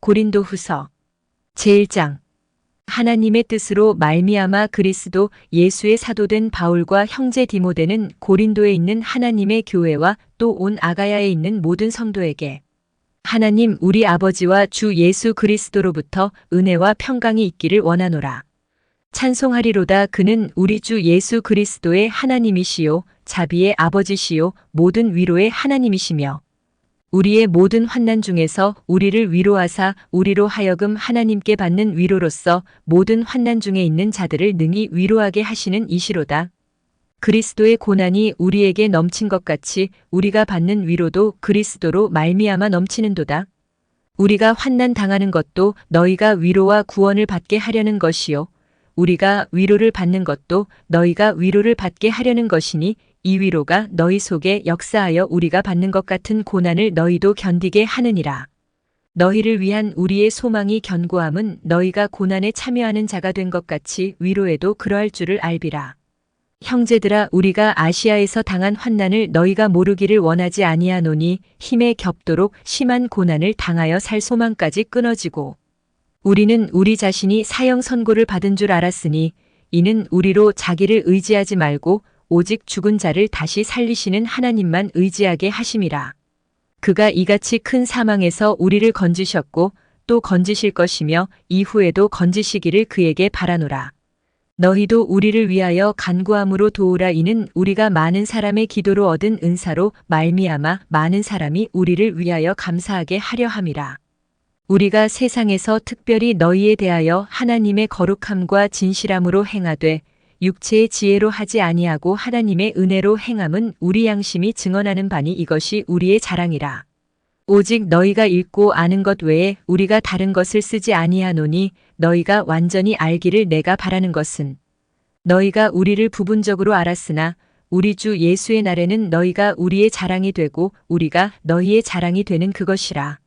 고린도후서 제1장. 하나님의 뜻으로 말미암아 그리스도 예수의 사도된 바울과 형제 디모데는 고린도에 있는 하나님의 교회와 또 온 아가야에 있는 모든 성도에게 하나님 우리 아버지와 주 예수 그리스도로부터 은혜와 평강이 있기를 원하노라. 찬송하리로다. 그는 우리 주 예수 그리스도의 하나님이시요 자비의 아버지시요 모든 위로의 하나님이시며 우리의 모든 환난 중에서 우리를 위로하사 우리로 하여금 하나님께 받는 위로로서 모든 환난 중에 있는 자들을 능히 위로하게 하시는 이시로다. 그리스도의 고난이 우리에게 넘친 것 같이 우리가 받는 위로도 그리스도로 말미암아 넘치는도다. 우리가 환난 당하는 것도 너희가 위로와 구원을 받게 하려는 것이요 우리가 위로를 받는 것도 너희가 위로를 받게 하려는 것이니 이 위로가 너희 속에 역사하여 우리가 받는 것 같은 고난을 너희도 견디게 하느니라. 너희를 위한 우리의 소망이 견고함은 너희가 고난에 참여하는 자가 된 것 같이 위로에도 그러할 줄을 알비라. 형제들아, 우리가 아시아에서 당한 환난을 너희가 모르기를 원하지 아니하노니 힘에 겹도록 심한 고난을 당하여 살 소망까지 끊어지고 우리는 우리 자신이 사형 선고를 받은 줄 알았으니 이는 우리로 자기를 의지하지 말고 오직 죽은 자를 다시 살리시는 하나님만 의지하게 하심이라. 그가 이같이 큰 사망에서 우리를 건지셨고 또 건지실 것이며 이후에도 건지시기를 그에게 바라노라. 너희도 우리를 위하여 간구함으로 도우라. 이는 우리가 많은 사람의 기도로 얻은 은사로 말미암아 많은 사람이 우리를 위하여 감사하게 하려 함이라. 우리가 세상에서 특별히 너희에 대하여 하나님의 거룩함과 진실함으로 행하되 육체의 지혜로 하지 아니하고 하나님의 은혜로 행함은 우리 양심이 증언하는 바니 이것이 우리의 자랑이라. 오직 너희가 읽고 아는 것 외에 우리가 다른 것을 쓰지 아니하노니 너희가 완전히 알기를 내가 바라는 것은 너희가 우리를 부분적으로 알았으나 우리 주 예수의 날에는 너희가 우리의 자랑이 되고 우리가 너희의 자랑이 되는 그것이라.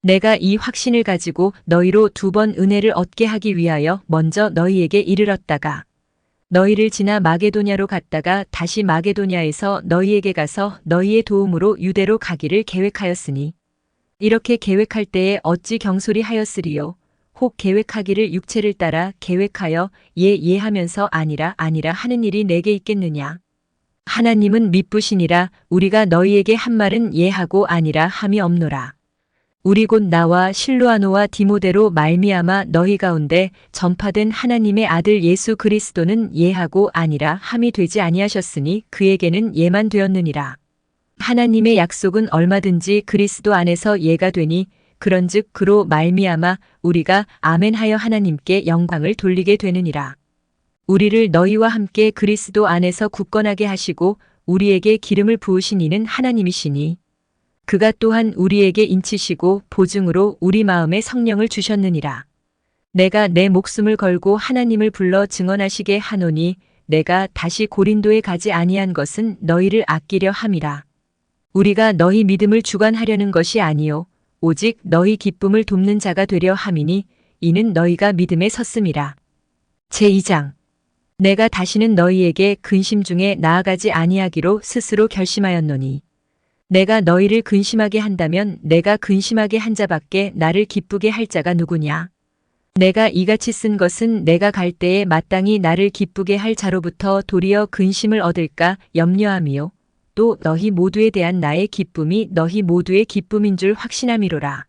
내가 이 확신을 가지고 너희로 2번 은혜를 얻게 하기 위하여 먼저 너희에게 이르렀다가 너희를 지나 마게도냐로 갔다가 다시 마게도냐에서 너희에게 가서 너희의 도움으로 유대로 가기를 계획하였으니 이렇게 계획할 때에 어찌 경솔히 하였으리요. 혹 계획하기를 육체를 따라 계획하여 예하면서 아니라 하는 일이 내게 있겠느냐. 하나님은 미쁘시니라. 우리가 너희에게 한 말은 예하고 아니라 함이 없노라. 우리 곧 나와 실로아노와 디모데로 말미암아 너희 가운데 전파된 하나님의 아들 예수 그리스도는 예하고 아니라 함이 되지 아니하셨으니 그에게는 예만 되었느니라. 하나님의 약속은 얼마든지 그리스도 안에서 예가 되니 그런즉 그로 말미암아 우리가 아멘하여 하나님께 영광을 돌리게 되느니라. 우리를 너희와 함께 그리스도 안에서 굳건하게 하시고 우리에게 기름을 부으신 이는 하나님이시니 그가 또한 우리에게 인치시고 보증으로 우리 마음에 성령을 주셨느니라. 내가 내 목숨을 걸고 하나님을 불러 증언하시게 하노니 내가 다시 고린도에 가지 아니한 것은 너희를 아끼려 함이라. 우리가 너희 믿음을 주관하려는 것이 아니요 오직 너희 기쁨을 돕는 자가 되려 함이니 이는 너희가 믿음에 섰음이라. 제2장. 내가 다시는 너희에게 근심 중에 나아가지 아니하기로 스스로 결심하였노니 내가 너희를 근심하게 한다면 내가 근심하게 한 자밖에 나를 기쁘게 할 자가 누구냐. 내가 이같이 쓴 것은 내가 갈 때에 마땅히 나를 기쁘게 할 자로부터 도리어 근심을 얻을까 염려함이요 또 너희 모두에 대한 나의 기쁨이 너희 모두의 기쁨인 줄 확신함이로라.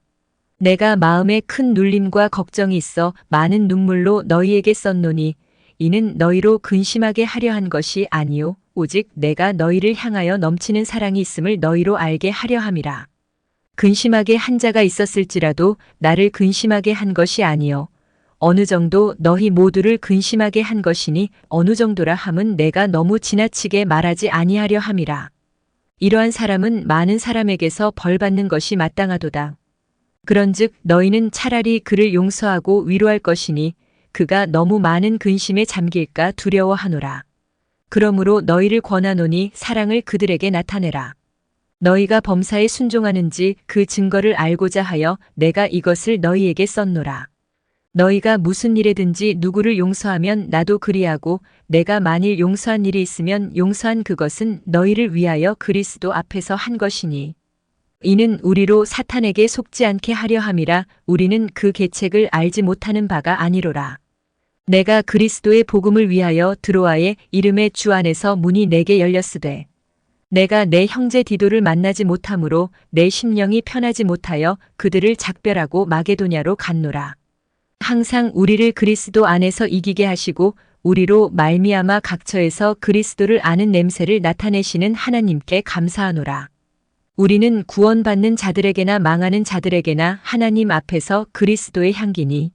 내가 마음에 큰 눌림과 걱정이 있어 많은 눈물로 너희에게 썼노니 이는 너희로 근심하게 하려 한 것이 아니요 오직 내가 너희를 향하여 넘치는 사랑이 있음을 너희로 알게 하려 함이라. 근심하게 한 자가 있었을지라도 나를 근심하게 한 것이 아니요 어느 정도 너희 모두를 근심하게 한 것이니 어느 정도라 함은 내가 너무 지나치게 말하지 아니하려 함이라. 이러한 사람은 많은 사람에게서 벌 받는 것이 마땅하도다. 그런즉 너희는 차라리 그를 용서하고 위로할 것이니 그가 너무 많은 근심에 잠길까 두려워하노라. 그러므로 너희를 권하노니 사랑을 그들에게 나타내라. 너희가 범사에 순종하는지 그 증거를 알고자 하여 내가 이것을 너희에게 썼노라. 너희가 무슨 일에든지 누구를 용서하면 나도 그리하고 내가 만일 용서한 일이 있으면 용서한 그것은 너희를 위하여 그리스도 앞에서 한 것이니 이는 우리로 사탄에게 속지 않게 하려 함이라. 우리는 그 계책을 알지 못하는 바가 아니로라. 내가 그리스도의 복음을 위하여 드로아의 이름의 주 안에서 문이 내게 열렸으되 내가 내 형제 디도를 만나지 못하므로 내 심령이 편하지 못하여 그들을 작별하고 마게도냐로 갔노라. 항상 우리를 그리스도 안에서 이기게 하시고 우리로 말미암아 각처에서 그리스도를 아는 냄새를 나타내시는 하나님께 감사하노라. 우리는 구원받는 자들에게나 망하는 자들에게나 하나님 앞에서 그리스도의 향기니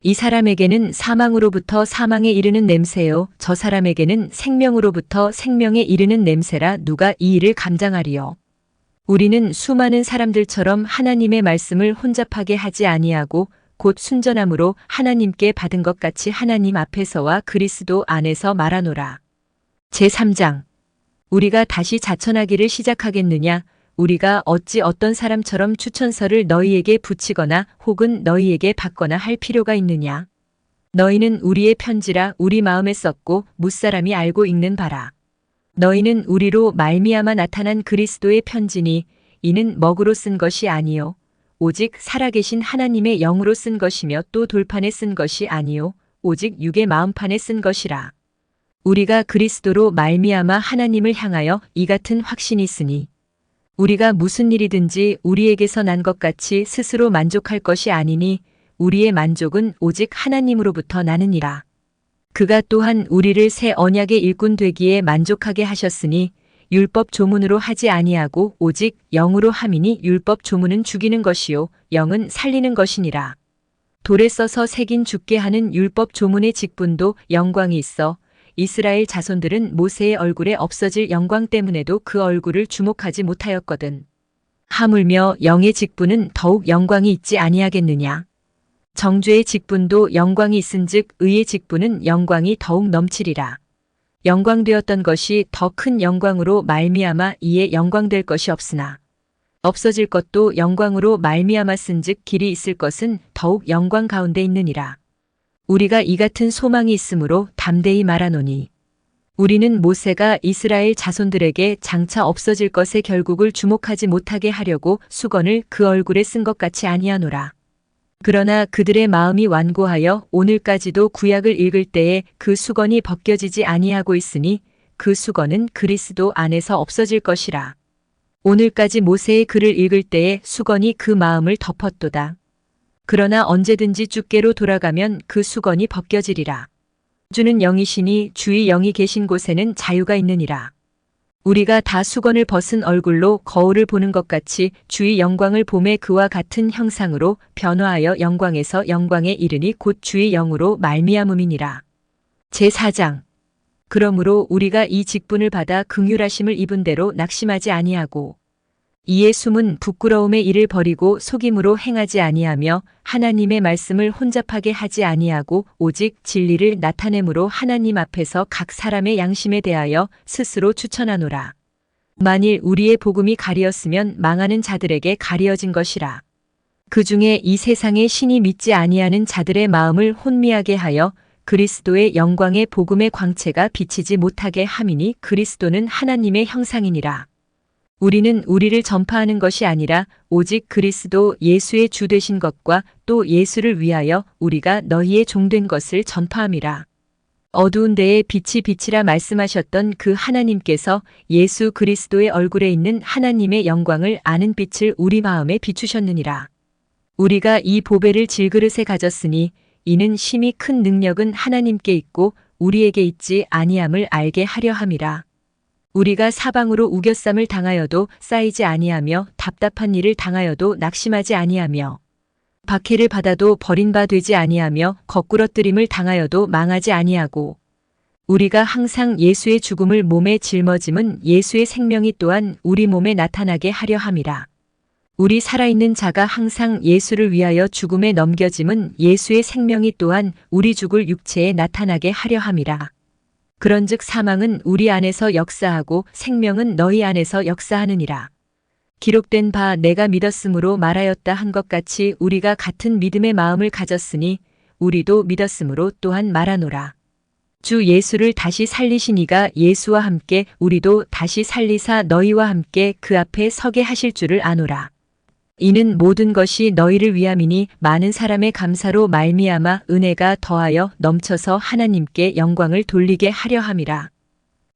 이 사람에게는 사망으로부터 사망에 이르는 냄새요 저 사람에게는 생명으로부터 생명에 이르는 냄새라. 누가 이 일을 감당하리요. 우리는 수많은 사람들처럼 하나님의 말씀을 혼잡하게 하지 아니하고 곧 순전함으로 하나님께 받은 것 같이 하나님 앞에서와 그리스도 안에서 말하노라. 제3장. 우리가 다시 자천하기를 시작하겠느냐? 우리가 어찌 어떤 사람처럼 추천서를 너희에게 붙이거나 혹은 너희에게 받거나 할 필요가 있느냐? 너희는 우리의 편지라 우리 마음에 썼고 무사람이 알고 읽는 바라. 너희는 우리로 말미암아 나타난 그리스도의 편지니 이는 먹으로 쓴 것이 아니요 오직 살아계신 하나님의 영으로 쓴 것이며 또 돌판에 쓴 것이 아니요 오직 육의 마음판에 쓴 것이라. 우리가 그리스도로 말미암아 하나님을 향하여 이 같은 확신이 있으니 우리가 무슨 일이든지 우리에게서 난 것 같이 스스로 만족할 것이 아니니 우리의 만족은 오직 하나님으로부터 나느니라. 그가 또한 우리를 새 언약의 일꾼 되기에 만족하게 하셨으니 율법 조문으로 하지 아니하고 오직 영으로 함이니 율법 조문은 죽이는 것이요 영은 살리는 것이니라. 돌에 써서 새긴 죽게 하는 율법 조문의 직분도 영광이 있어 이스라엘 자손들은 모세의 얼굴에 없어질 영광 때문에도 그 얼굴을 주목하지 못하였거든. 하물며 영의 직분은 더욱 영광이 있지 아니하겠느냐. 정죄의 직분도 영광이 있은즉 의의 직분은 영광이 더욱 넘치리라. 영광되었던 것이 더 큰 영광으로 말미암아 이에 영광될 것이 없으나 없어질 것도 영광으로 말미암았은즉 길이 있을 것은 더욱 영광 가운데 있느니라. 우리가 이 같은 소망이 있으므로 담대히 말하노니 우리는 모세가 이스라엘 자손들에게 장차 없어질 것의 결국을 주목하지 못하게 하려고 수건을 그 얼굴에 쓴 것 같이 아니하노라. 그러나 그들의 마음이 완고하여 오늘까지도 구약을 읽을 때에 그 수건이 벗겨지지 아니하고 있으니 그 수건은 그리스도 안에서 없어질 것이라. 오늘까지 모세의 글을 읽을 때에 수건이 그 마음을 덮었도다. 그러나 언제든지 주께로 돌아가면 그 수건이 벗겨지리라. 주는 영이시니 주의 영이 계신 곳에는 자유가 있느니라. 우리가 다 수건을 벗은 얼굴로 거울을 보는 것 같이 주의 영광을 봄에 그와 같은 형상으로 변화하여 영광에서 영광에 이르니 곧 주의 영으로 말미암음이니라. 제4장. 그러므로 우리가 이 직분을 받아 긍휼하심을 입은 대로 낙심하지 아니하고 이에 숨은 부끄러움의 일을 버리고 속임으로 행하지 아니하며 하나님의 말씀을 혼잡하게 하지 아니하고 오직 진리를 나타내므로 하나님 앞에서 각 사람의 양심에 대하여 스스로 추천하노라. 만일 우리의 복음이 가리었으면 망하는 자들에게 가리어진 것이라. 그 중에 이 세상의 신이 믿지 아니하는 자들의 마음을 혼미하게 하여 그리스도의 영광의 복음의 광채가 비치지 못하게 함이니 그리스도는 하나님의 형상이니라. 우리는 우리를 전파하는 것이 아니라 오직 그리스도 예수의 주 되신 것과 또 예수를 위하여 우리가 너희의 종된 것을 전파함이라. 어두운 데에 빛이 비치라 말씀하셨던 그 하나님께서 예수 그리스도의 얼굴에 있는 하나님의 영광을 아는 빛을 우리 마음에 비추셨느니라. 우리가 이 보배를 질그릇에 가졌으니 이는 심히 큰 능력은 하나님께 있고 우리에게 있지 아니함을 알게 하려 함이라. 우리가 사방으로 우겨쌈을 당하여도 쌓이지 아니하며 답답한 일을 당하여도 낙심하지 아니하며 박해를 받아도 버린 바 되지 아니하며 거꾸러뜨림을 당하여도 망하지 아니하고 우리가 항상 예수의 죽음을 몸에 짊어짐은 예수의 생명이 또한 우리 몸에 나타나게 하려 함이라. 우리 살아있는 자가 항상 예수를 위하여 죽음에 넘겨짐은 예수의 생명이 또한 우리 죽을 육체에 나타나게 하려 함이라. 그런즉 사망은 우리 안에서 역사하고 생명은 너희 안에서 역사하느니라. 기록된 바 내가 믿었으므로 말하였다 한 것 같이 우리가 같은 믿음의 마음을 가졌으니 우리도 믿었으므로 또한 말하노라. 주 예수를 다시 살리신 이가 예수와 함께 우리도 다시 살리사 너희와 함께 그 앞에 서게 하실 줄을 아노라. 이는 모든 것이 너희를 위함이니 많은 사람의 감사로 말미암아 은혜가 더하여 넘쳐서 하나님께 영광을 돌리게 하려 함이라.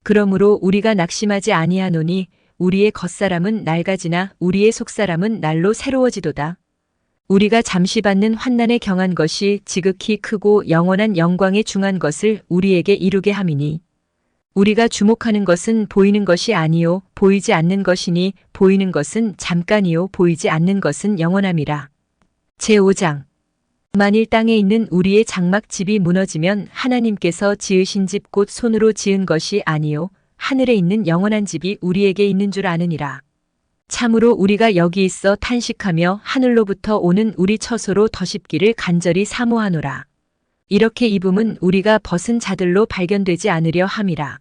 그러므로 우리가 낙심하지 아니하노니 우리의 겉사람은 낡아지나 우리의 속사람은 날로 새로워지도다. 우리가 잠시 받는 환난에 경한 것이 지극히 크고 영원한 영광에 중한 것을 우리에게 이루게 함이니 우리가 주목하는 것은 보이는 것이 아니요 보이지 않는 것이니 보이는 것은 잠깐이요 보이지 않는 것은 영원함이라. 제5장 만일 땅에 있는 우리의 장막집이 무너지면 하나님께서 지으신 집 곧 손으로 지은 것이 아니요 하늘에 있는 영원한 집이 우리에게 있는 줄 아느니라. 참으로 우리가 여기 있어 탄식하며 하늘로부터 오는 우리 처소로 더십기를 간절히 사모하노라. 이렇게 입음은 우리가 벗은 자들로 발견되지 않으려 함이라.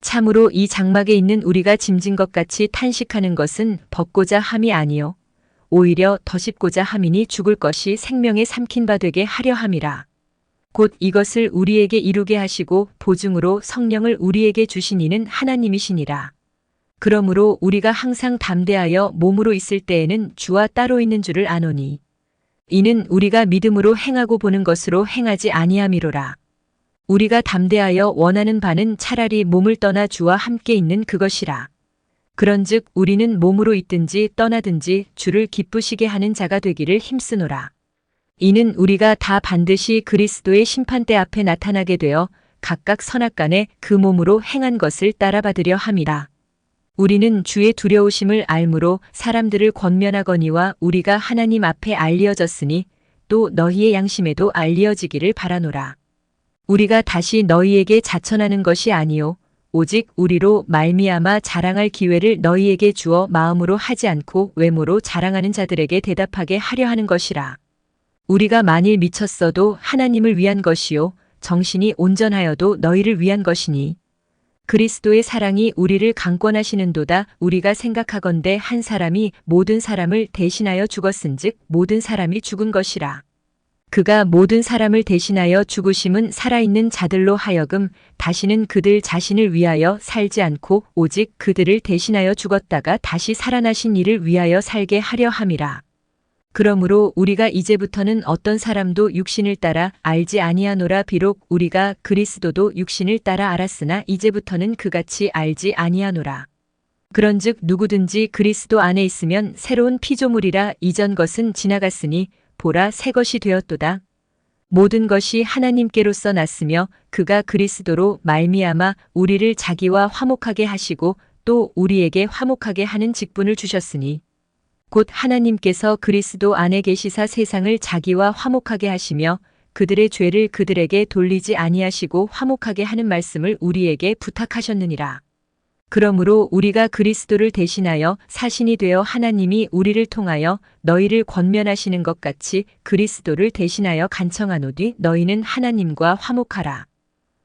참으로 이 장막에 있는 우리가 짐진 것 같이 탄식하는 것은 벗고자 함이 아니요 오히려 더십고자 함이니 죽을 것이 생명에 삼킨 바 되게 하려 함이라. 곧 이것을 우리에게 이루게 하시고 보증으로 성령을 우리에게 주신 이는 하나님이시니라. 그러므로 우리가 항상 담대하여 몸으로 있을 때에는 주와 따로 있는 줄을 아노니 이는 우리가 믿음으로 행하고 보는 것으로 행하지 아니함이로라. 우리가 담대하여 원하는 바는 차라리 몸을 떠나 주와 함께 있는 그것이라. 그런즉 우리는 몸으로 있든지 떠나든지 주를 기쁘시게 하는 자가 되기를 힘쓰노라. 이는 우리가 다 반드시 그리스도의 심판대 앞에 나타나게 되어 각각 선악간에 그 몸으로 행한 것을 따라받으려 함이라. 우리는 주의 두려우심을 알므로 사람들을 권면하거니와 우리가 하나님 앞에 알리어졌으니 또 너희의 양심에도 알리어지기를 바라노라. 우리가 다시 너희에게 자천하는 것이 아니요 오직 우리로 말미암아 자랑할 기회를 너희에게 주어 마음으로 하지 않고 외모로 자랑하는 자들에게 대답하게 하려 하는 것이라. 우리가 만일 미쳤어도 하나님을 위한 것이요 정신이 온전하여도 너희를 위한 것이니 그리스도의 사랑이 우리를 강권하시는도다. 우리가 생각하건대 한 사람이 모든 사람을 대신하여 죽었은즉 모든 사람이 죽은 것이라. 그가 모든 사람을 대신하여 죽으심은 살아있는 자들로 하여금 다시는 그들 자신을 위하여 살지 않고 오직 그들을 대신하여 죽었다가 다시 살아나신 이를 위하여 살게 하려 함이라. 그러므로 우리가 이제부터는 어떤 사람도 육신을 따라 알지 아니하노라. 비록 우리가 그리스도도 육신을 따라 알았으나 이제부터는 그같이 알지 아니하노라. 그런즉 누구든지 그리스도 안에 있으면 새로운 피조물이라. 이전 것은 지나갔으니 보라 새 것이 되었도다. 모든 것이 하나님께로서 났으며 그가 그리스도로 말미암아 우리를 자기와 화목하게 하시고 또 우리에게 화목하게 하는 직분을 주셨으니 곧 하나님께서 그리스도 안에 계시사 세상을 자기와 화목하게 하시며 그들의 죄를 그들에게 돌리지 아니하시고 화목하게 하는 말씀을 우리에게 부탁하셨느니라. 그러므로 우리가 그리스도를 대신하여 사신이 되어 하나님이 우리를 통하여 너희를 권면하시는 것 같이 그리스도를 대신하여 간청하노니 너희는 하나님과 화목하라.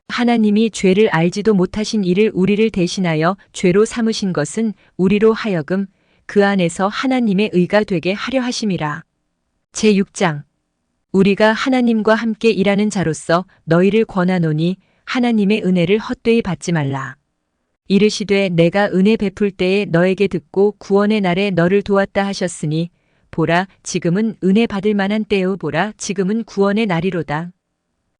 하나님이 죄를 알지도 못하신 이를 우리를 대신하여 죄로 삼으신 것은 우리로 하여금 그 안에서 하나님의 의가 되게 하려 하심이라. 제6장 우리가 하나님과 함께 일하는 자로서 너희를 권하노니 하나님의 은혜를 헛되이 받지 말라. 이르시되 내가 은혜 베풀 때에 너에게 듣고 구원의 날에 너를 도왔다 하셨으니 보라 지금은 은혜 받을 만한 때요 보라 지금은 구원의 날이로다.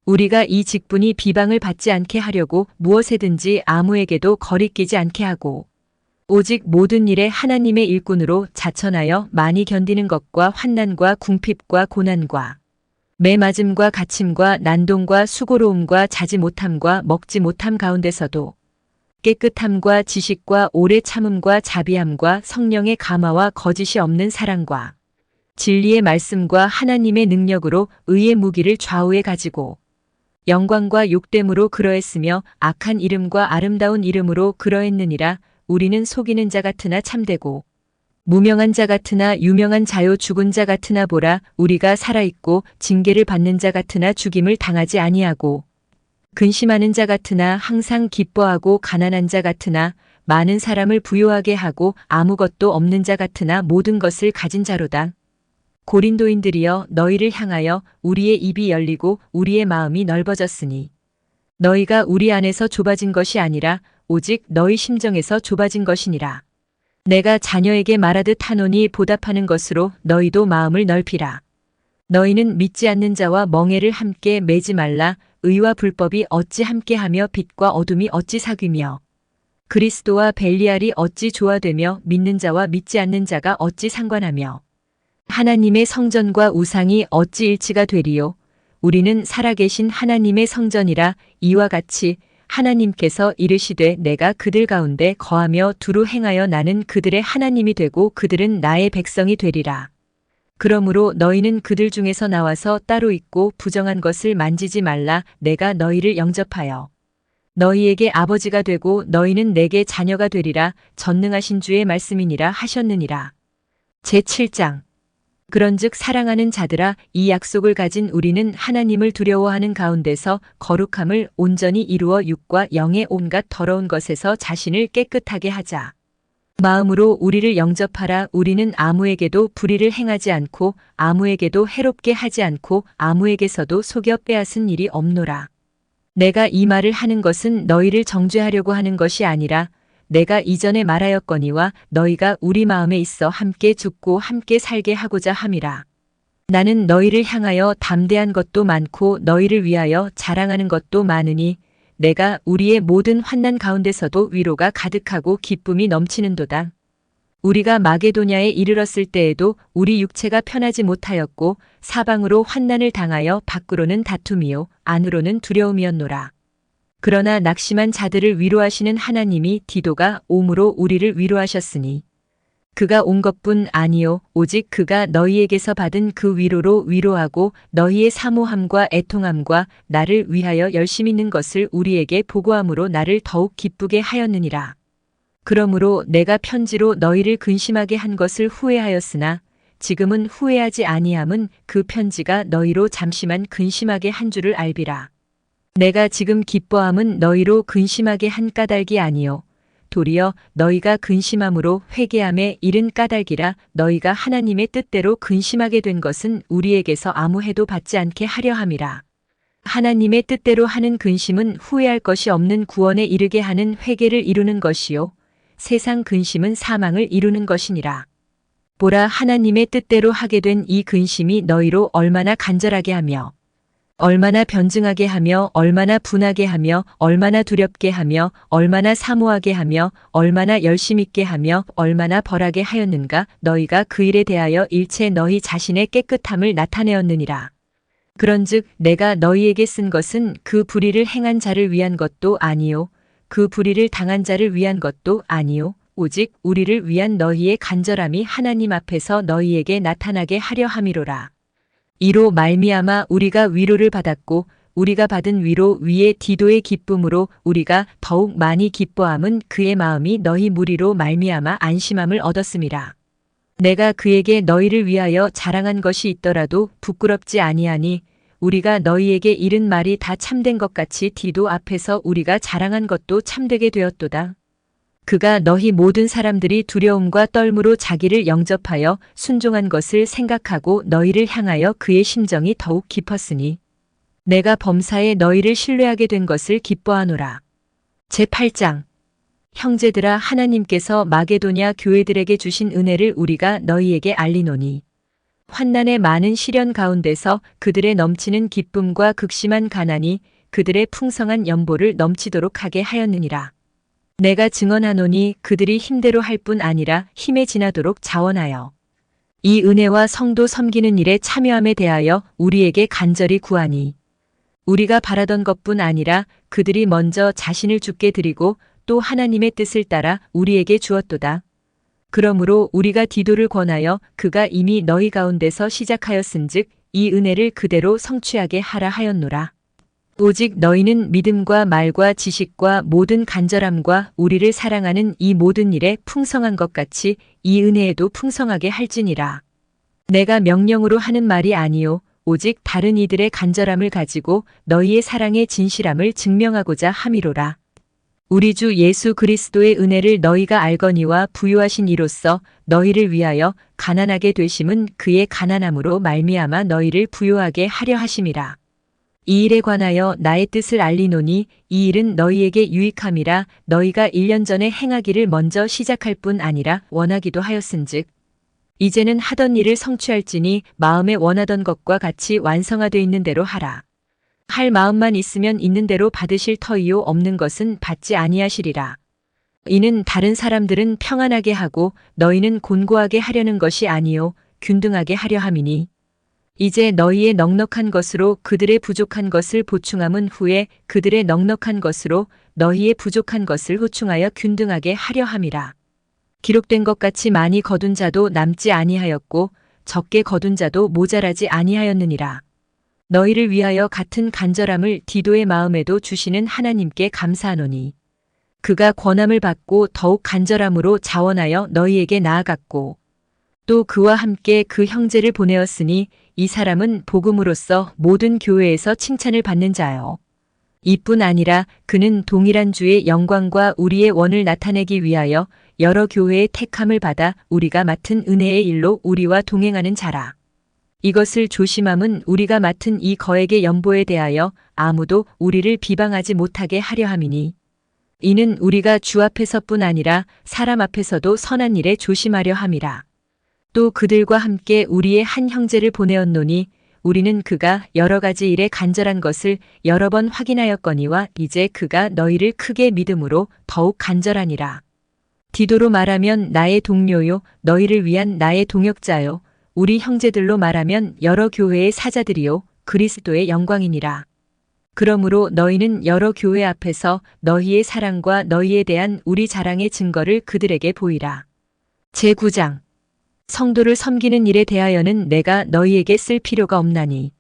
우리가 이 직분이 비방을 받지 않게 하려고 무엇에든지 아무에게도 거리끼지 않게 하고 오직 모든 일에 하나님의 일꾼으로 자천하여 많이 견디는 것과 환난과 궁핍과 고난과 매맞음과 갇힘과 난동과 수고로움과 자지 못함과 먹지 못함 가운데서도 깨끗함과 지식과 오래 참음과 자비함과 성령의 감화와 거짓이 없는 사랑과 진리의 말씀과 하나님의 능력으로 의의 무기를 좌우에 가지고 영광과 욕됨으로 그러했으며 악한 이름과 아름다운 이름으로 그러했느니라. 우리는 속이는 자 같으나 참되고 무명한 자 같으나 유명한 자요 죽은 자 같으나 보라 우리가 살아있고 징계를 받는 자 같으나 죽임을 당하지 아니하고 근심하는 자 같으나 항상 기뻐하고 가난한 자 같으나 많은 사람을 부요하게 하고 아무것도 없는 자 같으나 모든 것을 가진 자로다. 고린도인들이여 너희를 향하여 우리의 입이 열리고 우리의 마음이 넓어졌으니 너희가 우리 안에서 좁아진 것이 아니라 오직 너희 심정에서 좁아진 것이니라. 내가 자녀에게 말하듯 하노니 보답하는 것으로 너희도 마음을 넓히라. 너희는 믿지 않는 자와 멍에를 함께 매지 말라. 의와 불법이 어찌 함께하며 빛과 어둠이 어찌 사귀며 그리스도와 벨리알이 어찌 조화되며 믿는 자와 믿지 않는 자가 어찌 상관하며 하나님의 성전과 우상이 어찌 일치가 되리요. 우리는 살아계신 하나님의 성전이라. 이와 같이 하나님께서 이르시되 내가 그들 가운데 거하며 두루 행하여 나는 그들의 하나님이 되고 그들은 나의 백성이 되리라. 그러므로 너희는 그들 중에서 나와서 따로 있고 부정한 것을 만지지 말라. 내가 너희를 영접하여 너희에게 아버지가 되고 너희는 내게 자녀가 되리라. 전능하신 주의 말씀이니라 하셨느니라. 제7장. 그런즉 사랑하는 자들아, 이 약속을 가진 우리는 하나님을 두려워하는 가운데서 거룩함을 온전히 이루어 육과 영의 온갖 더러운 것에서 자신을 깨끗하게 하자. 마음으로 우리를 영접하라. 우리는 아무에게도 불의를 행하지 않고 아무에게도 해롭게 하지 않고 아무에게서도 속여 빼앗은 일이 없노라. 내가 이 말을 하는 것은 너희를 정죄하려고 하는 것이 아니라 내가 이전에 말하였거니와 너희가 우리 마음에 있어 함께 죽고 함께 살게 하고자 함이라. 나는 너희를 향하여 담대한 것도 많고 너희를 위하여 자랑하는 것도 많으니 내가 우리의 모든 환난 가운데서도 위로가 가득하고 기쁨이 넘치는도다. 우리가 마게도냐에 이르렀을 때에도 우리 육체가 편하지 못하였고 사방으로 환난을 당하여 밖으로는 다툼이요 안으로는 두려움이었노라. 그러나 낙심한 자들을 위로하시는 하나님이 디도가 옴으로 우리를 위로하셨으니 그가 온 것뿐 아니요 오직 그가 너희에게서 받은 그 위로로 위로하고 너희의 사모함과 애통함과 나를 위하여 열심 있는 것을 우리에게 보고함으로 나를 더욱 기쁘게 하였느니라. 그러므로 내가 편지로 너희를 근심하게 한 것을 후회하였으나 지금은 후회하지 아니함은 그 편지가 너희로 잠시만 근심하게 한 줄을 알비라. 내가 지금 기뻐함은 너희로 근심하게 한 까닭이 아니요 도리어 너희가 근심함으로 회개함에 이른 까닭이라. 너희가 하나님의 뜻대로 근심하게 된 것은 우리에게서 아무 해도 받지 않게 하려 함이라. 하나님의 뜻대로 하는 근심은 후회할 것이 없는 구원에 이르게 하는 회개를 이루는 것이요 세상 근심은 사망을 이루는 것이니라. 보라, 하나님의 뜻대로 하게 된 이 근심이 너희로 얼마나 간절하게 하며 얼마나 변증하게 하며 얼마나 분하게 하며 얼마나 두렵게 하며 얼마나 사모하게 하며 얼마나 열심 있게 하며 얼마나 벌하게 하였는가. 너희가 그 일에 대하여 일체 너희 자신의 깨끗함을 나타내었느니라. 그런즉 내가 너희에게 쓴 것은 그 불의를 행한 자를 위한 것도 아니요 그 불의를 당한 자를 위한 것도 아니요 오직 우리를 위한 너희의 간절함이 하나님 앞에서 너희에게 나타나게 하려 함이로라. 이로 말미암아 우리가 위로를 받았고 우리가 받은 위로 위에 디도의 기쁨으로 우리가 더욱 많이 기뻐함은 그의 마음이 너희 무리로 말미암아 안심함을 얻었음이라. 내가 그에게 너희를 위하여 자랑한 것이 있더라도 부끄럽지 아니하니 우리가 너희에게 이른 말이 다 참된 것 같이 디도 앞에서 우리가 자랑한 것도 참되게 되었도다. 그가 너희 모든 사람들이 두려움과 떨므로 자기를 영접하여 순종한 것을 생각하고 너희를 향하여 그의 심정이 더욱 깊었으니 내가 범사에 너희를 신뢰하게 된 것을 기뻐하노라. 제8장. 형제들아, 하나님께서 마게도냐 교회들에게 주신 은혜를 우리가 너희에게 알리노니 환난의 많은 시련 가운데서 그들의 넘치는 기쁨과 극심한 가난이 그들의 풍성한 연보를 넘치도록 하게 하였느니라. 내가 증언하노니 그들이 힘대로 할 뿐 아니라 힘에 지나도록 자원하여 이 은혜와 성도 섬기는 일에 참여함에 대하여 우리에게 간절히 구하니 우리가 바라던 것뿐 아니라 그들이 먼저 자신을 주께 드리고 또 하나님의 뜻을 따라 우리에게 주었도다. 그러므로 우리가 디도를 권하여 그가 이미 너희 가운데서 시작하였은즉 이 은혜를 그대로 성취하게 하라 하였노라. 오직 너희는 믿음과 말과 지식과 모든 간절함과 우리를 사랑하는 이 모든 일에 풍성한 것 같이 이 은혜에도 풍성하게 할지니라. 내가 명령으로 하는 말이 아니요 오직 다른 이들의 간절함을 가지고 너희의 사랑의 진실함을 증명하고자 함이로라. 우리 주 예수 그리스도의 은혜를 너희가 알거니와 부요하신 이로써 너희를 위하여 가난하게 되심은 그의 가난함으로 말미암아 너희를 부요하게 하려 하심이라. 이 일에 관하여 나의 뜻을 알리노니 이 일은 너희에게 유익함이라. 너희가 1년 전에 행하기를 먼저 시작할 뿐 아니라 원하기도 하였은즉 이제는 하던 일을 성취할지니 마음에 원하던 것과 같이 완성하되 있는 대로 하라. 할 마음만 있으면 있는 대로 받으실 터이요 없는 것은 받지 아니하시리라. 이는 다른 사람들은 평안하게 하고 너희는 곤고하게 하려는 것이 아니요 균등하게 하려 함이니 이제 너희의 넉넉한 것으로 그들의 부족한 것을 보충함은 후에 그들의 넉넉한 것으로 너희의 부족한 것을 호충하여 균등하게 하려 함이라. 기록된 것 같이 많이 거둔 자도 남지 아니하였고 적게 거둔 자도 모자라지 아니하였느니라. 너희를 위하여 같은 간절함을 디도의 마음에도 주시는 하나님께 감사하노니 그가 권함을 받고 더욱 간절함으로 자원하여 너희에게 나아갔고 또 그와 함께 그 형제를 보내었으니 이 사람은 복음으로써 모든 교회에서 칭찬을 받는 자요. 이뿐 아니라 그는 동일한 주의 영광과 우리의 원을 나타내기 위하여 여러 교회의 택함을 받아 우리가 맡은 은혜의 일로 우리와 동행하는 자라. 이것을 조심함은 우리가 맡은 이 거액의 연보에 대하여 아무도 우리를 비방하지 못하게 하려 함이니 이는 우리가 주 앞에서뿐 아니라 사람 앞에서도 선한 일에 조심하려 함이라. 또 그들과 함께 우리의 한 형제를 보내었노니 우리는 그가 여러 가지 일에 간절한 것을 여러 번 확인하였거니와 이제 그가 너희를 크게 믿음으로 더욱 간절하니라. 디도로 말하면 나의 동료요 너희를 위한 나의 동역자요 우리 형제들로 말하면 여러 교회의 사자들이요 그리스도의 영광이니라. 그러므로 너희는 여러 교회 앞에서 너희의 사랑과 너희에 대한 우리 자랑의 증거를 그들에게 보이라. 제9장 성도를 섬기는 일에 대하여는 내가 너희에게 쓸 필요가 없나니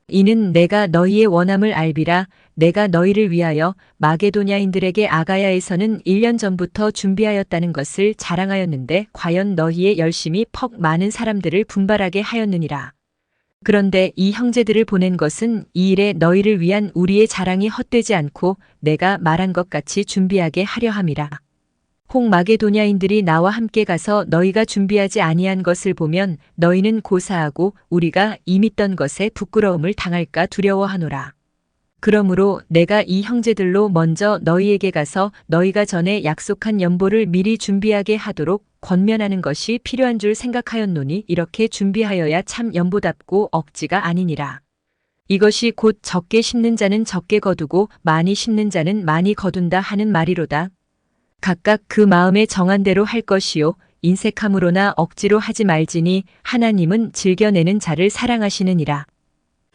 이는 내가 너희의 원함을 알비라. 내가 너희를 위하여 마게도냐인들에게 아가야에서는 1년 전부터 준비하였다는 것을 자랑하였는데 과연 너희의 열심이 퍽 많은 사람들을 분발하게 하였느니라. 그런데 이 형제들을 보낸 것은 이 일에 너희를 위한 우리의 자랑이 헛되지 않고 내가 말한 것 같이 준비하게 하려 함이라. 혹 마게도냐인들이 나와 함께 가서 너희가 준비하지 아니한 것을 보면 너희는 고사하고 우리가 이밌던 것에 부끄러움을 당할까 두려워하노라. 그러므로 내가 이 형제들로 먼저 너희에게 가서 너희가 전에 약속한 연보를 미리 준비하게 하도록 권면하는 것이 필요한 줄 생각하였노니 이렇게 준비하여야 참 연보답고 억지가 아니니라. 이것이 곧 적게 심는 자는 적게 거두고 많이 심는 자는 많이 거둔다 하는 말이로다. 각각 그 마음에 정한 대로 할 것이요 인색함으로나 억지로 하지 말지니 하나님은 즐겨내는 자를 사랑하시느니라.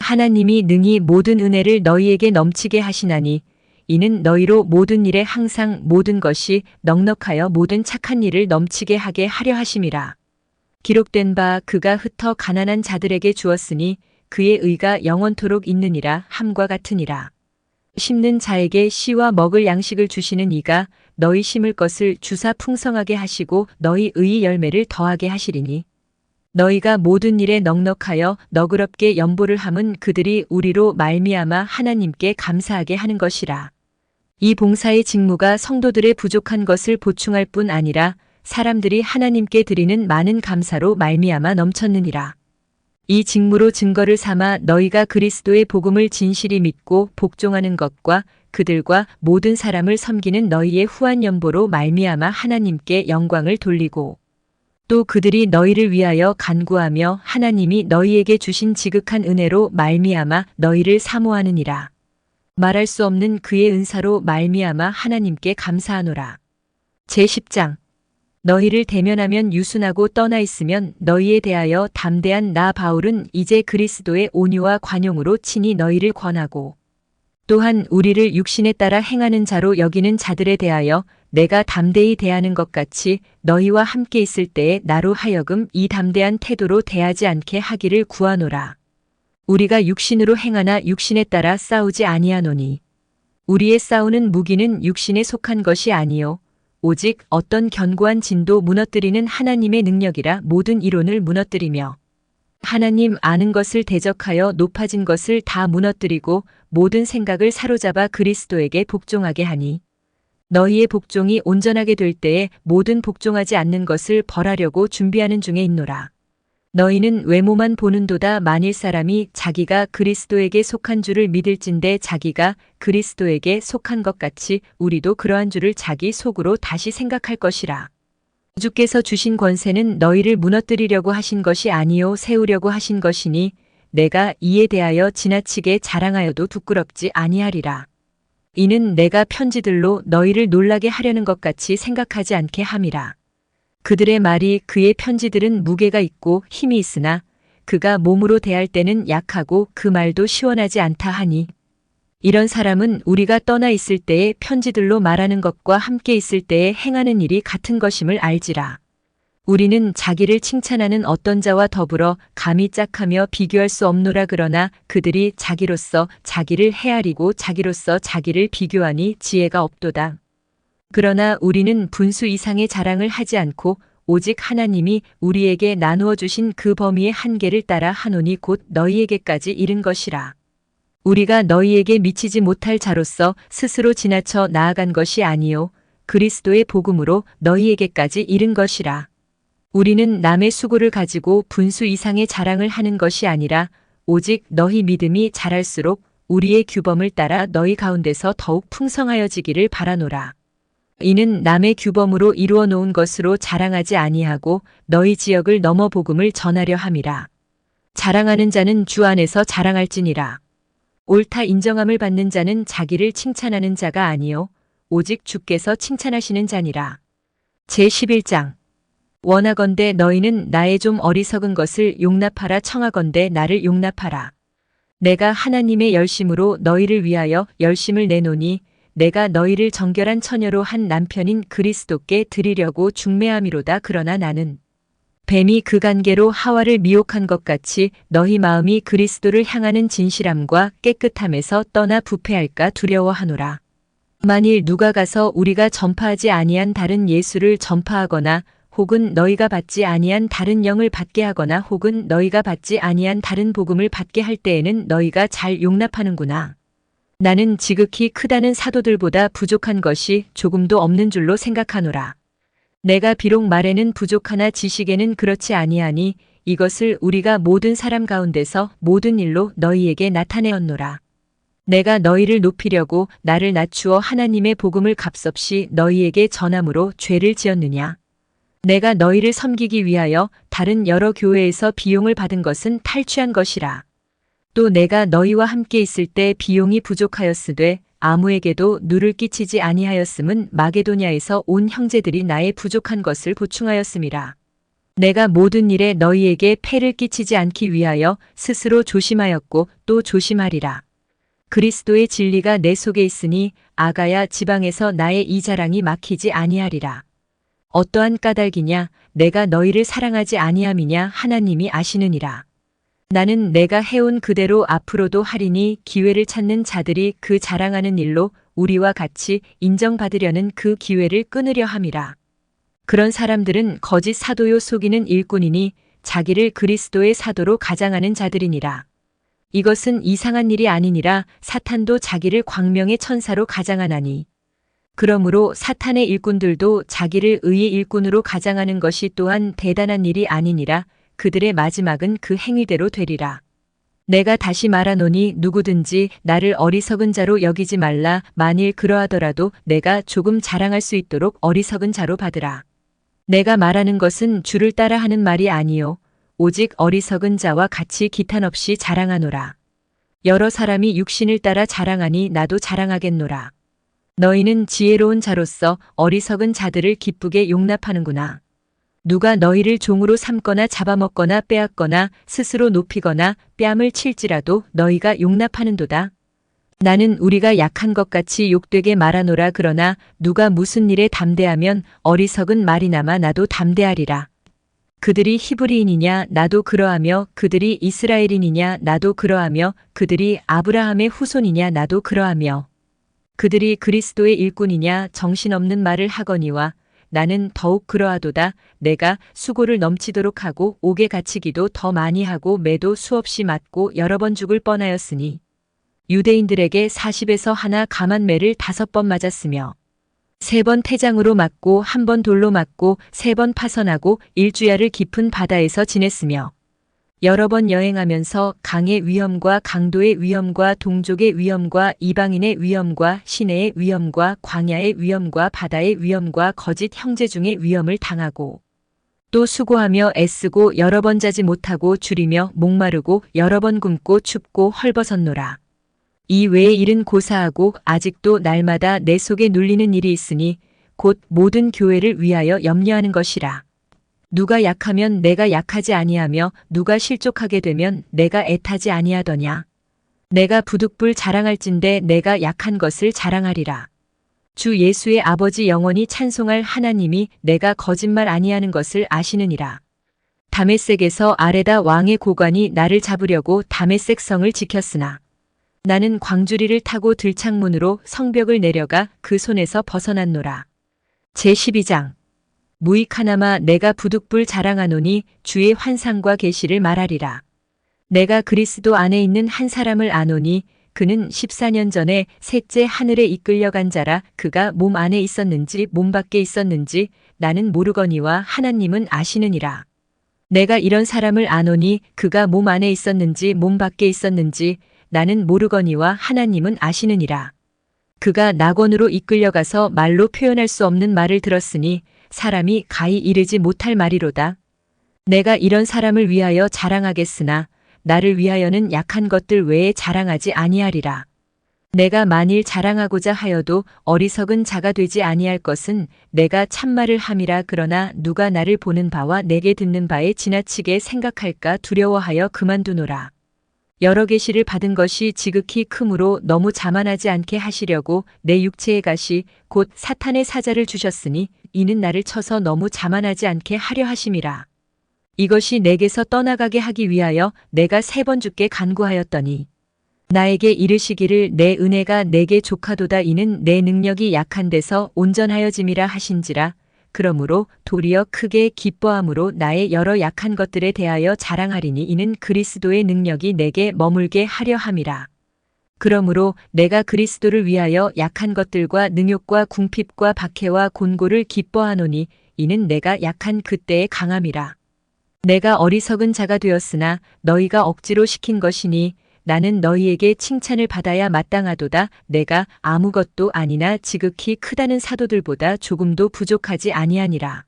하나님이 능히 모든 은혜를 너희에게 넘치게 하시나니 이는 너희로 모든 일에 항상 모든 것이 넉넉하여 모든 착한 일을 넘치게 하게 하려 하심이라. 기록된 바 그가 흩어 가난한 자들에게 주었으니 그의 의가 영원토록 있느니라 함과 같으니라. 심는 자에게 씨와 먹을 양식을 주시는 이가 너희 심을 것을 주사 풍성하게 하시고 너희 의의 열매를 더하게 하시리니 너희가 모든 일에 넉넉하여 너그럽게 연보를 함은 그들이 우리로 말미암아 하나님께 감사하게 하는 것이라. 이 봉사의 직무가 성도들의 부족한 것을 보충할 뿐 아니라 사람들이 하나님께 드리는 많은 감사로 말미암아 넘쳤느니라. 이 직무로 증거를 삼아 너희가 그리스도의 복음을 진실히 믿고 복종하는 것과 그들과 모든 사람을 섬기는 너희의 후한 연보로 말미암아 하나님께 영광을 돌리고 또 그들이 너희를 위하여 간구하며 하나님이 너희에게 주신 지극한 은혜로 말미암아 너희를 사모하느니라. 말할 수 없는 그의 은사로 말미암아 하나님께 감사하노라. 제10장 너희를 대면하면 유순하고 떠나 있으면 너희에 대하여 담대한 나 바울은 이제 그리스도의 온유와 관용으로 친히 너희를 권하고 또한 우리를 육신에 따라 행하는 자로 여기는 자들에 대하여 내가 담대히 대하는 것 같이 너희와 함께 있을 때에 나로 하여금 이 담대한 태도로 대하지 않게 하기를 구하노라. 우리가 육신으로 행하나 육신에 따라 싸우지 아니하노니 우리의 싸우는 무기는 육신에 속한 것이 아니요 오직 어떤 견고한 진도 무너뜨리는 하나님의 능력이라 모든 이론을 무너뜨리며 하나님 아는 것을 대적하여 높아진 것을 다 무너뜨리고 모든 생각을 사로잡아 그리스도에게 복종하게 하니 너희의 복종이 온전하게 될 때에 모든 복종하지 않는 것을 벌하려고 준비하는 중에 있노라. 너희는 외모만 보는도다. 만일 사람이 자기가 그리스도에게 속한 줄을 믿을진대 자기가 그리스도에게 속한 것 같이 우리도 그러한 줄을 자기 속으로 다시 생각할 것이라. 주께서 주신 권세는 너희를 무너뜨리려고 하신 것이 아니요 세우려고 하신 것이니 내가 이에 대하여 지나치게 자랑하여도 부끄럽지 아니하리라. 이는 내가 편지들로 너희를 놀라게 하려는 것 같이 생각하지 않게 함이라. 그들의 말이 그의 편지들은 무게가 있고 힘이 있으나 그가 몸으로 대할 때는 약하고 그 말도 시원하지 않다 하니 이런 사람은 우리가 떠나 있을 때에 편지들로 말하는 것과 함께 있을 때에 행하는 일이 같은 것임을 알지라. 우리는 자기를 칭찬하는 어떤 자와 더불어 감히 짝하며 비교할 수 없노라. 그러나 그들이 자기로서 자기를 헤아리고 자기로서 자기를 비교하니 지혜가 없도다. 그러나 우리는 분수 이상의 자랑을 하지 않고 오직 하나님이 우리에게 나누어 주신 그 범위의 한계를 따라 하노니 곧 너희에게까지 이른 것이라. 우리가 너희에게 미치지 못할 자로서 스스로 지나쳐 나아간 것이 아니요 그리스도의 복음으로 너희에게까지 이른 것이라. 우리는 남의 수고를 가지고 분수 이상의 자랑을 하는 것이 아니라 오직 너희 믿음이 자랄수록 우리의 규범을 따라 너희 가운데서 더욱 풍성하여지기를 바라노라. 이는 남의 규범으로 이루어 놓은 것으로 자랑하지 아니하고 너희 지역을 넘어 복음을 전하려 함이라. 자랑하는 자는 주 안에서 자랑할지니라. 옳다 인정함을 받는 자는 자기를 칭찬하는 자가 아니요 오직 주께서 칭찬하시는 자니라. 제11장 원하건대 너희는 나의 좀 어리석은 것을 용납하라. 청하건대 나를 용납하라. 내가 하나님의 열심으로 너희를 위하여 열심을 내노니 내가 너희를 정결한 처녀로 한 남편인 그리스도께 드리려고 중매함이로다. 그러나 나는 뱀이 그 관계로 하와를 미혹한 것 같이 너희 마음이 그리스도를 향하는 진실함과 깨끗함에서 떠나 부패할까 두려워하노라. 만일 누가 가서 우리가 전파하지 아니한 다른 예수를 전파하거나 혹은 너희가 받지 아니한 다른 영을 받게 하거나 혹은 너희가 받지 아니한 다른 복음을 받게 할 때에는 너희가 잘 용납하는구나. 나는 지극히 크다는 사도들보다 부족한 것이 조금도 없는 줄로 생각하노라. 내가 비록 말에는 부족하나 지식에는 그렇지 아니하니 이것을 우리가 모든 사람 가운데서 모든 일로 너희에게 나타내었노라. 내가 너희를 높이려고 나를 낮추어 하나님의 복음을 값없이 너희에게 전함으로 죄를 지었느냐. 내가 너희를 섬기기 위하여 다른 여러 교회에서 비용을 받은 것은 탈취한 것이라. 또 내가 너희와 함께 있을 때 비용이 부족하였으되 아무에게도 누를 끼치지 아니하였음은 마게도냐에서 온 형제들이 나의 부족한 것을 보충하였음이라. 내가 모든 일에 너희에게 폐를 끼치지 않기 위하여 스스로 조심하였고 또 조심하리라. 그리스도의 진리가 내 속에 있으니 아가야 지방에서 나의 이 자랑이 막히지 아니하리라. 어떠한 까닭이냐 내가 너희를 사랑하지 아니함이냐 하나님이 아시느니라. 나는 내가 해온 그대로 앞으로도 하리니 기회를 찾는 자들이 그 자랑하는 일로 우리와 같이 인정받으려는 그 기회를 끊으려 함이라. 그런 사람들은 거짓 사도요 속이는 일꾼이니 자기를 그리스도의 사도로 가장하는 자들이니라. 이것은 이상한 일이 아니니라. 사탄도 자기를 광명의 천사로 가장하나니. 그러므로 사탄의 일꾼들도 자기를 의의 일꾼으로 가장하는 것이 또한 대단한 일이 아니니라. 그들의 마지막은 그 행위대로 되리라. 내가 다시 말하노니 누구든지 나를 어리석은 자로 여기지 말라. 만일 그러하더라도 내가 조금 자랑할 수 있도록 어리석은 자로 받으라. 내가 말하는 것은 주를 따라 하는 말이 아니요 오직 어리석은 자와 같이 기탄 없이 자랑하노라. 여러 사람이 육신을 따라 자랑하니 나도 자랑하겠노라. 너희는 지혜로운 자로서 어리석은 자들을 기쁘게 용납하는구나. 누가 너희를 종으로 삼거나 잡아먹거나 빼앗거나 스스로 높이거나 뺨을 칠지라도 너희가 용납하는도다. 나는 우리가 약한 것 같이 욕되게 말하노라. 그러나 누가 무슨 일에 담대하면 어리석은 말이나마 나도 담대하리라. 그들이 히브리인이냐 나도 그러하며 그들이 이스라엘인이냐 나도 그러하며 그들이 아브라함의 후손이냐 나도 그러하며 그들이 그리스도의 일꾼이냐 정신없는 말을 하거니와 나는 더욱 그러하도다. 내가 수고를 넘치도록 하고 옥에 갇히기도 더 많이 하고 매도 수없이 맞고 여러 번 죽을 뻔하였으니 유대인들에게 40에서 하나 감한 매를 5번 맞았으며 3번 태장으로 맞고 1번 돌로 맞고 3번 파선하고 일주야를 깊은 바다에서 지냈으며 여러 번 여행하면서 강의 위험과 강도의 위험과 동족의 위험과 이방인의 위험과 시내의 위험과 광야의 위험과 바다의 위험과 거짓 형제 중의 위험을 당하고 또 수고하며 애쓰고 여러 번 자지 못하고 줄이며 목마르고 여러 번 굶고 춥고 헐벗었노라. 이 외의 일은 고사하고 아직도 날마다 내 속에 눌리는 일이 있으니 곧 모든 교회를 위하여 염려하는 것이라. 누가 약하면 내가 약하지 아니하며 누가 실족하게 되면 내가 애타지 아니하더냐. 내가 부득불 자랑할진대 내가 약한 것을 자랑하리라. 주 예수의 아버지 영원히 찬송할 하나님이 내가 거짓말 아니하는 것을 아시느니라. 다메섹에서 아레다 왕의 고관이 나를 잡으려고 다메섹 성을 지켰으나 나는 광주리를 타고 들창문으로 성벽을 내려가 그 손에서 벗어났노라. 제12장 무익하나마 내가 부득불 자랑하노니 주의 환상과 계시를 말하리라. 내가 그리스도 안에 있는 한 사람을 아노니 그는 14년 전에 셋째 하늘에 이끌려간 자라. 그가 몸 안에 있었는지 몸 밖에 있었는지 나는 모르거니와 하나님은 아시느니라. 내가 이런 사람을 아노니 그가 몸 안에 있었는지 몸 밖에 있었는지 나는 모르거니와 하나님은 아시느니라. 그가 낙원으로 이끌려가서 말로 표현할 수 없는 말을 들었으니 사람이 가히 이르지 못할 말이로다. 내가 이런 사람을 위하여 자랑하겠으나 나를 위하여는 약한 것들 외에 자랑하지 아니하리라. 내가 만일 자랑하고자 하여도 어리석은 자가 되지 아니할 것은 내가 참말을 함이라. 그러나 누가 나를 보는 바와 내게 듣는 바에 지나치게 생각할까 두려워하여 그만두노라. 여러 계시를 받은 것이 지극히 크므로 너무 자만하지 않게 하시려고 내 육체의 가시 곧 사탄의 사자를 주셨으니 이는 나를 쳐서 너무 자만하지 않게 하려 하심이라. 이것이 내게서 떠나가게 하기 위하여 내가 3번 주께 간구하였더니 나에게 이르시기를 내 은혜가 내게 족하도다. 이는 내 능력이 약한 데서 온전하여짐이라 하신지라. 그러므로 도리어 크게 기뻐함으로 나의 여러 약한 것들에 대하여 자랑하리니 이는 그리스도의 능력이 내게 머물게 하려 함이라. 그러므로 내가 그리스도를 위하여 약한 것들과 능욕과 궁핍과 박해와 곤고를 기뻐하노니 이는 내가 약한 그때의 강함이라. 내가 어리석은 자가 되었으나 너희가 억지로 시킨 것이니 나는 너희에게 칭찬을 받아야 마땅하도다. 내가 아무것도 아니나 지극히 크다는 사도들보다 조금도 부족하지 아니하니라.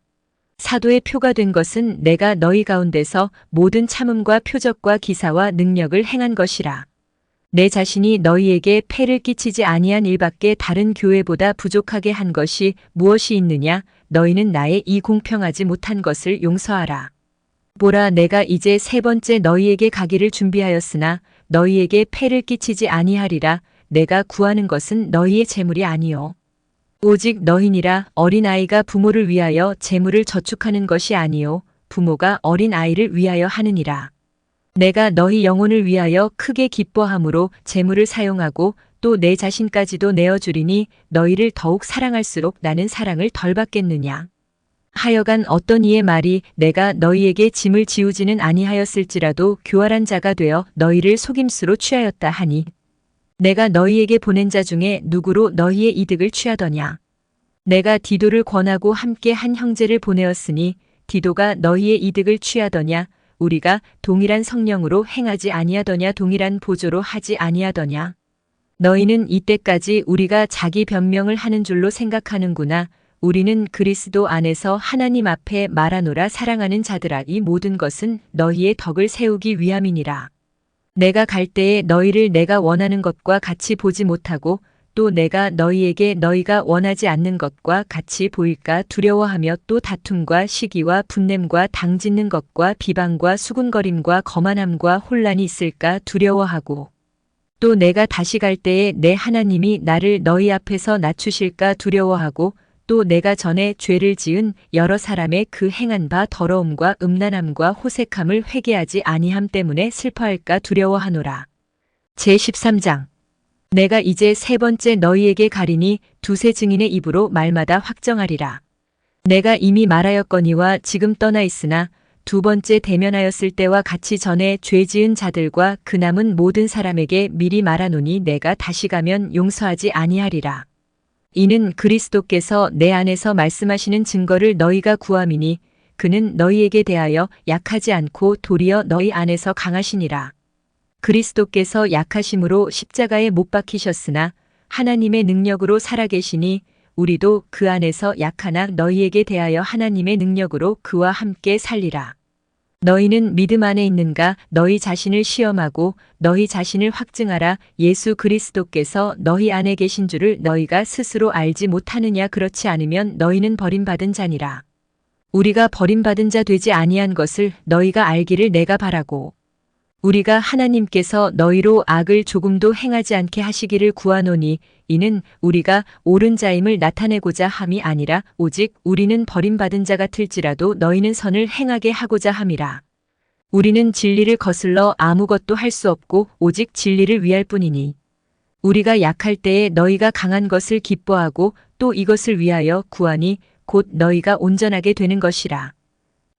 사도의 표가 된 것은 내가 너희 가운데서 모든 참음과 표적과 기사와 능력을 행한 것이라. 내 자신이 너희에게 폐를 끼치지 아니한 일밖에 다른 교회보다 부족하게 한 것이 무엇이 있느냐. 너희는 나의 이 공평하지 못한 것을 용서하라. 보라, 내가 이제 3번째 너희에게 가기를 준비하였으나 너희에게 폐를 끼치지 아니하리라. 내가 구하는 것은 너희의 재물이 아니요 오직 너희니라. 어린아이가 부모를 위하여 재물을 저축하는 것이 아니요 부모가 어린아이를 위하여 하느니라. 내가 너희 영혼을 위하여 크게 기뻐함으로 재물을 사용하고 또 내 자신까지도 내어주리니 너희를 더욱 사랑할수록 나는 사랑을 덜 받겠느냐. 하여간 어떤 이의 말이 내가 너희에게 짐을 지우지는 아니하였을지라도 교활한 자가 되어 너희를 속임수로 취하였다 하니 내가 너희에게 보낸 자 중에 누구로 너희의 이득을 취하더냐. 내가 디도를 권하고 함께 한 형제를 보내었으니 디도가 너희의 이득을 취하더냐. 우리가 동일한 성령으로 행하지 아니하더냐. 동일한 보조로 하지 아니하더냐. 너희는 이때까지 우리가 자기 변명을 하는 줄로 생각하는구나. 우리는 그리스도 안에서 하나님 앞에 말하노라. 사랑하는 자들아, 이 모든 것은 너희의 덕을 세우기 위함이니라. 내가 갈 때에 너희를 내가 원하는 것과 같이 보지 못하고 또 내가 너희에게 너희가 원하지 않는 것과 같이 보일까 두려워하며 또 다툼과 시기와 분냄과 당짓는 것과 비방과 수군거림과 거만함과 혼란이 있을까 두려워하고 또 내가 다시 갈 때에 내 하나님이 나를 너희 앞에서 낮추실까 두려워하고 또 내가 전에 죄를 지은 여러 사람의 그 행한 바 더러움과 음란함과 호색함을 회개하지 아니함 때문에 슬퍼할까 두려워하노라. 제13장 내가 이제 3번째 너희에게 가리니 두세 증인의 입으로 말마다 확정하리라. 내가 이미 말하였거니와 지금 떠나 있으나 2번째 대면하였을 때와 같이 전에 죄 지은 자들과 그 남은 모든 사람에게 미리 말하노니 내가 다시 가면 용서하지 아니하리라. 이는 그리스도께서 내 안에서 말씀하시는 증거를 너희가 구함이니 그는 너희에게 대하여 약하지 않고 도리어 너희 안에서 강하시니라. 그리스도께서 약하심으로 십자가에 못 박히셨으나 하나님의 능력으로 살아계시니 우리도 그 안에서 약하나 너희에게 대하여 하나님의 능력으로 그와 함께 살리라. 너희는 믿음 안에 있는가? 너희 자신을 시험하고 너희 자신을 확증하라. 예수 그리스도께서 너희 안에 계신 줄을 너희가 스스로 알지 못하느냐? 그렇지 않으면 너희는 버림받은 자니라. 우리가 버림받은 자 되지 아니한 것을 너희가 알기를 내가 바라고, 우리가 하나님께서 너희로 악을 조금도 행하지 않게 하시기를 구하노니 이는 우리가 옳은 자임을 나타내고자 함이 아니라 오직 우리는 버림받은 자 같을지라도 너희는 선을 행하게 하고자 함이라. 우리는 진리를 거슬러 아무것도 할 수 없고 오직 진리를 위할 뿐이니 우리가 약할 때에 너희가 강한 것을 기뻐하고 또 이것을 위하여 구하니 곧 너희가 온전하게 되는 것이라.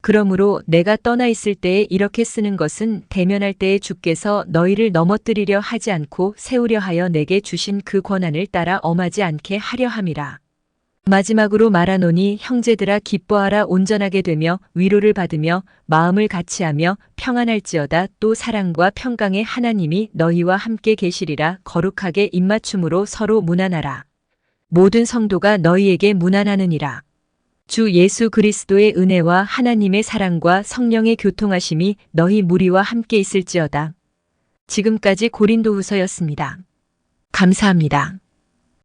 그러므로 내가 떠나 있을 때에 이렇게 쓰는 것은 대면할 때에 주께서 너희를 넘어뜨리려 하지 않고 세우려 하여 내게 주신 그 권한을 따라 엄하지 않게 하려 함이라. 마지막으로 말하노니 형제들아 기뻐하라. 온전하게 되며 위로를 받으며 마음을 같이하며 평안할지어다. 또 사랑과 평강의 하나님이 너희와 함께 계시리라. 거룩하게 입맞춤으로 서로 문안하라. 모든 성도가 너희에게 문안하느니라. 주 예수 그리스도의 은혜와 하나님의 사랑과 성령의 교통하심이 너희 무리와 함께 있을지어다. 지금까지 고린도후서였습니다. 감사합니다.